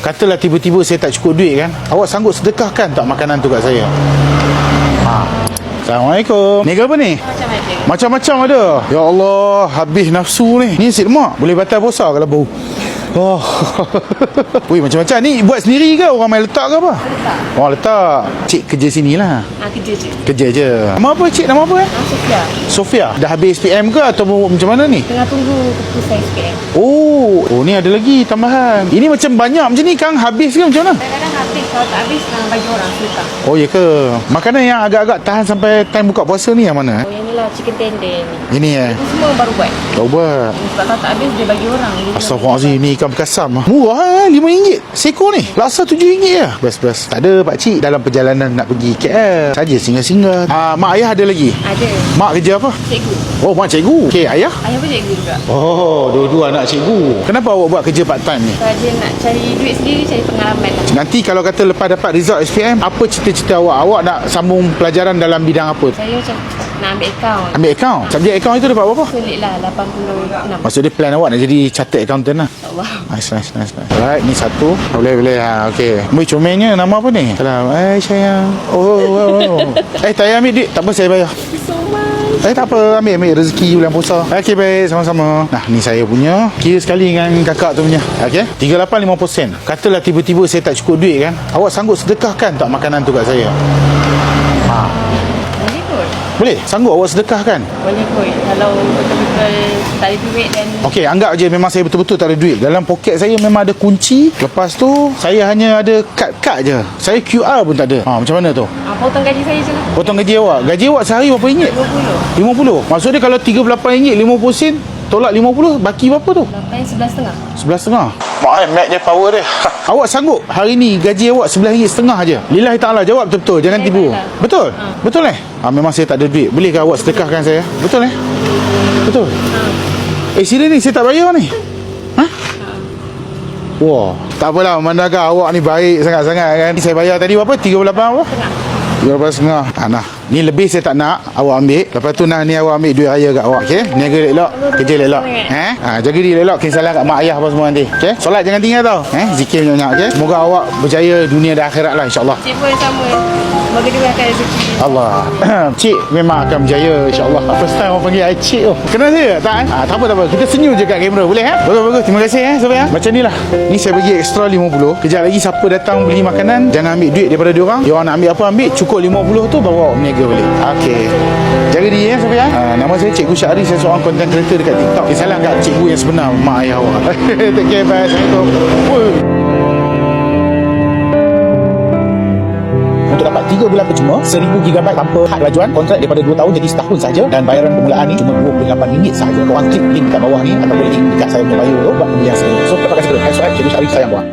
Katalah tiba-tiba saya tak cukup duit kan, awak sanggup sedekahkan tak makanan tu kat saya? Assalamualaikum. Ni apa ni? Macam-macam ada. Ya Allah, habis nafsu ni. Ni nasi lemak. Boleh batal puasa kalau bau. Oh. Wih, macam-macam. Ni buat sendiri ke? Orang main letak ke apa? Letak. Oh, letak. Cik kerja sini lah. Kerja je. Kerja je. Nama apa cik? Nama apa Sofia. Sofia. Dah habis SPM ke atau macam mana ni? Tengah tunggu keputusan SPM. Oh, ni ada lagi tambahan. Ini macam banyak macam ni Kang. Habis ke macam mana? Kadang-kadang habis. Kalau tak habis, bagi orang sedekah. Oh, ya ke? Makanan yang agak-agak tahan sampai time buka puasa ni yang mana? Oh, yang ni lah chicken tender ni. Ini Itu semua baru buat. Tahu buat. Sebab kalau tak habis, dia bagi orang. Astagfirullahaladzim, ni ikan berkasam. Murah RM5 seko ni. Laksa RM7 je. Best. Tak ada pakcik dalam perjalanan nak pergi KL saja singgah-singgah. Mak ayah ada lagi? Ada. Mak kerja apa? Cikgu. Oh, mak cikgu. Okey, ayah? Ayah pun cikgu juga. Oh, dua-dua anak cikgu. Kenapa awak buat kerja part time ni? Sebab dia nak cari duit sendiri, cari pengalaman. Nanti kalau kata lepas dapat result SPM, apa cita-cita awak? Awak nak sambung pelajaran dalam bidang apa? Saya macam nak ambil akaun. Ambil akaun. Subjek akaun itu dapat berapa? Sulit lah, 86. Maksud dia plan awak nak jadi chartered accountant lah. InsyaAllah. Nice. Alright, ni satu. Boleh. Okey. Mui comelnya nama apa ni? Salam. Sayang. Oh. Tak payah ambil duit. Tak apa, saya bayar. Thank you so much. Tak apa, ambil rezeki bulan puasa. Okey, baik, sama-sama. Nah, ni saya punya. Kira sekali dengan kakak tu punya. Okey. 38.50 sen. Katalah tiba-tiba saya tak cukup duit kan, awak sanggup sedekahkan tak makanan tu kat saya? Boleh kot. Boleh? Sanggup awak sedekahkan? Boleh kot. Kalau betul-betul tak ada duit dan Okey, anggap je memang saya betul-betul tak ada duit. Dalam poket saya memang ada kunci. Lepas tu saya hanya ada kad je. Saya QR pun tak ada. Macam mana tu? potong gaji saya je lah. Potong gaji awak. Gaji awak sehari berapa ringgit? 50. 50. Maksudnya kalau RM38 50 sen tolak 50, baki berapa tu? 8, 11.5. 11.5. Mak Mac dia power dia. Awak sanggup hari ni gaji awak RM11.5 aja. Lillahi ta'ala, jawab betul-betul. Jangan tipu. Betul? Betul memang saya tak ada duit. Bolehkah awak sedekahkan saya? Betul Betul? Serius ni saya tak bayar ni. Wah, tak apalah, memandangkan awak ni baik sangat-sangat kan. Saya bayar tadi berapa? 38 apa? 13.5. Nah, ni lebih saya tak nak awak ambil. Lepas tu ni awak ambil duit raya kat awak, okey? Niaga elok, kerja elok. Jaga diri elok, kin salah kat mak ayah apa semua nanti. Okey? Solat jangan tinggal tau. Zikir banyak-banyak, okey? Semoga awak berjaya dunia dan akhirat lah, insya-Allah. Cik pun sama. Semoga dia akan rezeki. Allah. Cik memang akan berjaya, insya-Allah. First time orang panggil I cik tu. Kenal saya tak? Tak apa. Kita senyum je kat kamera, boleh Bagus. Terima kasih sampai Macam ni lah. Ni saya bagi extra 50. Kejap lagi siapa datang beli makanan, jangan ambil duit daripada diorang. Diorang nak ambil apa ambil, cukup 50 tu baru awak berniaga balik. Okey. Jaga diri sampai nama saya Cikgu Syahri, saya seorang content creator dekat TikTok. Salam kat cikgu yang sebenar, mak ayah awak. Take care, bye. Assalamualaikum. Untuk dapat 3 bulan percuma, 1000 GB tanpa had kelajuan, kontrak daripada 2 tahun jadi setahun saja, dan bayaran permulaan ni cuma RM28 sahaja. Korang klik link kat bawah ni atau boleh link dekat saya punya bio tu buat pembelian segera. So dapatkan segera. Cikgu Syahri sayang korang.